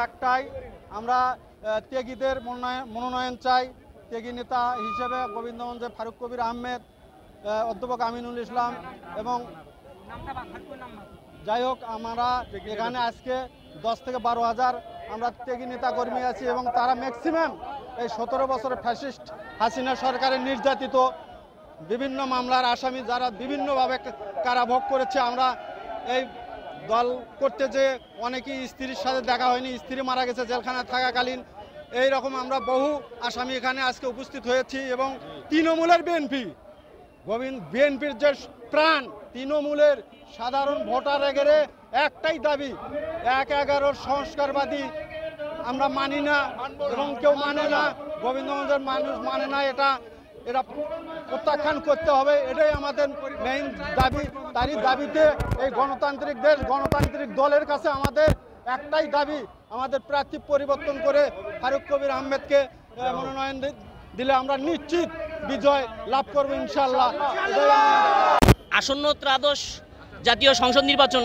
একটাই, আমরা ত্যাগীদের মনোনয়ন চাই। ত্যাগী নেতা হিসেবে গোবিন্দগঞ্জে ফারুক কবির আহমেদ, অধ্যাপক আমিনুল ইসলাম এবং যাই হোক, আমরা এখানে আজকে 10 থেকে 12,000 আমরা ত্যাগী নেতা কর্মী আছি এবং তারা ম্যাক্সিমাম এই 17 বছরের ফ্যাসিস্ট হাসিনা সরকারের নির্যাতিত বিভিন্ন মামলার আসামি যারা বিভিন্নভাবে কারাভোগ করেছে। আমরা এই দল করতে যে অনেকেই স্ত্রীর সাথে দেখা হয়নি, স্ত্রী মারা গেছে জেলখানায় থাকাকালীন, এই রকম আমরা বহু আসামি এখানে আজকে উপস্থিত হয়েছি। এবং তৃণমূলের বিএনপির যে প্রাণ, তৃণমূলের সাধারণ ভোটার এগেরে একটাই দাবি, 1/11 সংস্কারবাদী আমরা মানি না এবং কেউ মানে না, গোবিন্দগঞ্জের মানুষ মানে না, এটা প্রত্যাখ্যান করতে হবে। এটাই আমাদের মেইন দাবি। তারই দাবিতে এই গণতান্ত্রিক দেশ, গণতান্ত্রিক দলের কাছে আমাদের একটাই দাবি, আমাদের প্রার্থী পরিবর্তন করে ফারুক কবির আহমেদকে মনোনয়ন দিলে আমরা নিশ্চিত বিজয় লাভ করব ইনশাআল্লাহ। আসন্ন ত্রাদশ জাতীয় সংসদ নির্বাচন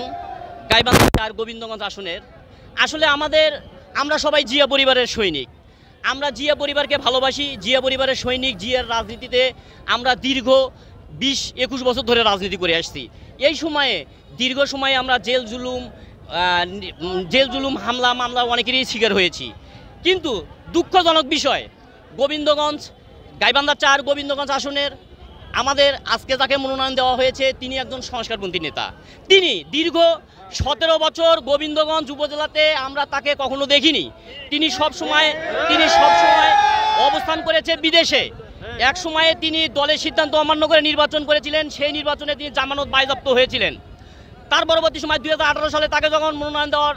গাইবান্ধা 4 গোবিন্দগঞ্জ আসনের আসলে আমরা সবাই জিয়া পরিবারের সৈনিক। আমরা জিয়া পরিবারকে ভালোবাসি, জিয়া পরিবারের সৈনিক। জিয়ার রাজনীতিতে আমরা দীর্ঘ 20-21 বছর ধরে রাজনীতি করে আসছি। এই সময়ে দীর্ঘ সময়ে আমরা জেল জুলুম হামলা মামলা অনেকেরই শিকার হয়েছি। কিন্তু দুঃখজনক বিষয়, গোবিন্দগঞ্জ গাইবান্ধা 4 গোবিন্দগঞ্জ আসনের আমাদের আজকে যাকে মনোনয়ন দেওয়া হয়েছে তিনি একজন সংস্কারপন্থী নেতা। তিনি দীর্ঘ 17 বছর গোবিন্দগঞ্জ উপজেলাতে আমরা তাকে কখনো দেখিনি। তিনি সব সময় অবস্থান করেছে বিদেশে। এক সময়ে তিনি দলের সিদ্ধান্ত অমান্য করে নির্বাচন করেছিলেন, সেই নির্বাচনে তিনি জামানত বাজেয়াপ্ত হয়েছিলেন। তার পরবর্তী সময় 2018 সালে তাকে যখন মনোনয়ন দেওয়ার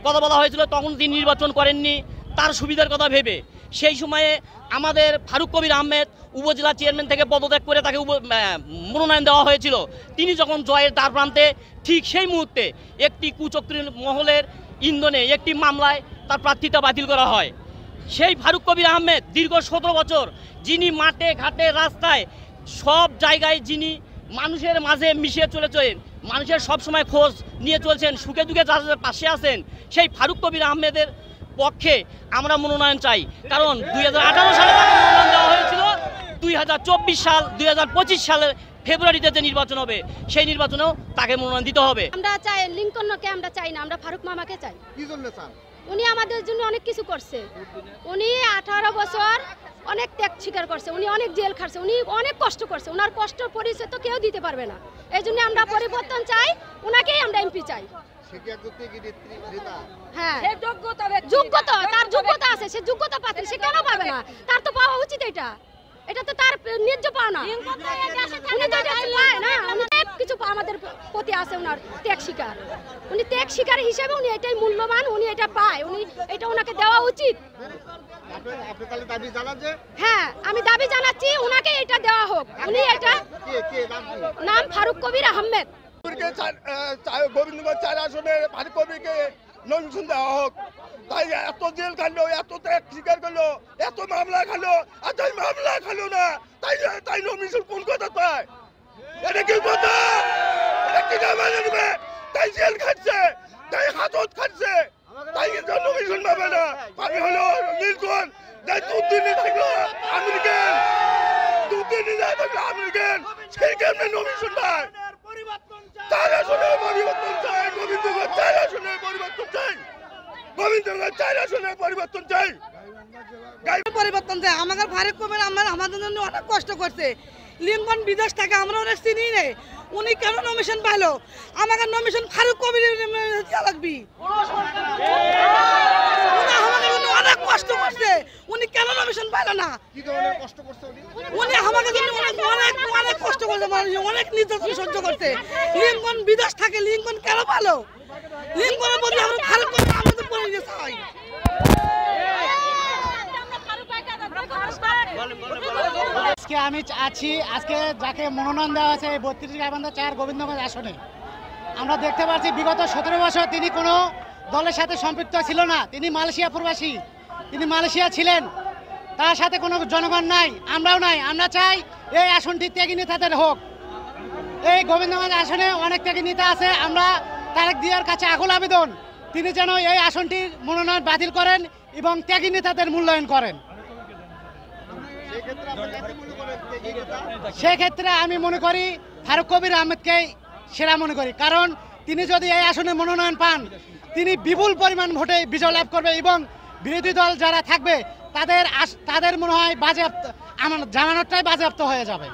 কথা বলা হয়েছিল তখন তিনি নির্বাচন করেননি তার সুবিধার কথা ভেবে। সেই সময়ে আমাদের ফারুক কবির আহমেদ উপজেলা চেয়ারম্যান থেকে পদত্যাগ করে তাকে মনোনয়ন দেওয়া হয়েছিল। তিনি যখন জয়ের দ্বার প্রান্তে, ঠিক সেই মুহূর্তে একটি কুচক্রী মহলের ইন্ধনে একটি মামলায় তার প্রার্থিতা বাতিল করা হয়। সেই ফারুক কবির আহমেদ দীর্ঘ 17 বছর যিনি মাঠে ঘাটে রাস্তায় সব জায়গায় যিনি মানুষের মাঝে মিশিয়ে চলেছেন, মানুষের সবসময় খোঁজ নিয়ে চলছেন, সুখে দুঃখে যাদের পাশে আছেন, সেই ফারুক কবির আহমেদের পক্ষে আমরা মনোনয়ন চাই। কারণ 2018 সালে তাকে মনোনয়ন দেওয়া হয়েছিল, 2025 সালের ফেব্রুয়ারিতে যে নির্বাচন হবে সেই নির্বাচনেও তাকে মনোনয়ন দিতে হবে। আমরা চাই লিংকনকে, আমরা চাই না, আমরা ফারুক মামাকে চাই। কি জন্য চান? উনি আমাদের জন্য অনেক কিছু করছে। উনি 18 বছর অনেক ত্যাগ স্বীকার করছে, উনি অনেক জেল খাটছে, উনি অনেক কষ্ট করছে। ওনার কষ্টের পরিচয় তো কেউ দিতে পারবে না। এই জন্য আমরা পরিবর্তন চাই, ওনাকেই আমরা এমপি চাই। হ্যাঁ, যোগ্যতা, তার যোগ্যতা আছে, সে যোগ্যতা পাচ্ছে, সে কেন পাবে না? তার তো পাওয়া উচিত। এটা তো তার ন্যায্য পাওনা। উনি তো এটা পায় না, অনেক কিছু আমাদের প্রতি আছে ওনার ত্যাগ স্বীকার। উনি ত্যাগ স্বীকার হিসেবে উনি এটাই মূল্যবান, উনি এটা পায়, এটা ওনাকে দেওয়া উচিত। হ্যাঁ, আমি দাবি জানাচ্ছি ওনাকে এটা দেওয়া হোক। উনি এটা নাম ফারুক কবির আহমেদ। গোবিন্দগঞ্জ 4 আসনে ফারুক কবিরকে নমিনেশন দেওয়া হোক। তাই এত জেল খালো, এত ত্যাগ স্বীকার করলো, এত মামলা খালো, আর তাই মামলা খালো না, তাই নমিনেশন কোন কথা পায়? এটা কি কথা? এটা কি মানে নেবে? তাই জেল খাচ্ছে, তাই হাজত খাচ্ছে, তাই নমিনেশন পাবে না। আমি হলো নীলকন, তাই 2 দিন থাকলো আমেরিকান, 2 দিন থাকলো আমেরিকান, সেই কেমনে নমিনেশন পায়? 4 আসনের পরিবর্তন চাই, গোবিন্দগঞ্জ 4 আসনের পরিবর্তন চাই, গোবিন্দগঞ্জ 4 আসনের পরিবর্তন চাই, পরিবর্তন চাই। আমাদের ফারুক কবির আমাদের জন্য অনেক কষ্ট করছে। লিঙ্কন বিদেশ থেকে আমরা অনেক চিনি নেই, উনি কেন নমিনেশন পাইলো? আমাদের নমিনেশন ফারুক কবির লাগবি। আমাদের জন্য অনেক কষ্ট করছে, উনি কেন নমিনেশন পাইলো না? উনি আমাদের জন্য অনেক কষ্ট করছে, অনেক নির্যাতন সহ্য করছে। লিঙ্কন বিদেশ থাকে, লিঙ্কন কেন পালো? লিঙ্কনের বদলে আমরা ফারুক কবির আমাদের পরে নিতে চাই। আজকে আমি আছি, আজকে যাকে মনোনয়ন দেওয়া হয়েছে 32 গাইবান্ধা 4 গোবিন্দগঞ্জ আসনে, আমরা দেখতে পাচ্ছি বিগত 17 বছর তিনি কোনো দলের সাথে সম্পৃক্ত ছিল না। তিনি মালয়েশিয়া প্রবাসী, তিনি মালয়েশিয়া ছিলেন, তার সাথে কোনো জনগণ নাই, আমরাও নাই। আমরা চাই এই আসনটি ত্যাগী নেতাদের হোক। এই গোবিন্দগঞ্জ আসনে অনেক ত্যাগী নেতা আছে, আমরা তারেক জিয়ার কাছে আকুল আবেদন তিনি যেন এই আসনটির মনোনয়ন বাতিল করেন এবং ত্যাগী নেতাদের মূল্যায়ন করেন। সেক্ষেত্রে আমি মনে করি ফারুক কবির আহমেদকে সেরা মনে করি, কারণ তিনি যদি এই আসনে মনোনয়ন পান তিনি বিপুল পরিমাণ ভোটে বিজয় লাভ করবে এবং বিরোধী দল যারা থাকবে তাদের মনে হয় বাজেয়াপ্ত, আমার জামানতটাই বাজেয়াপ্ত হয়ে যাবে।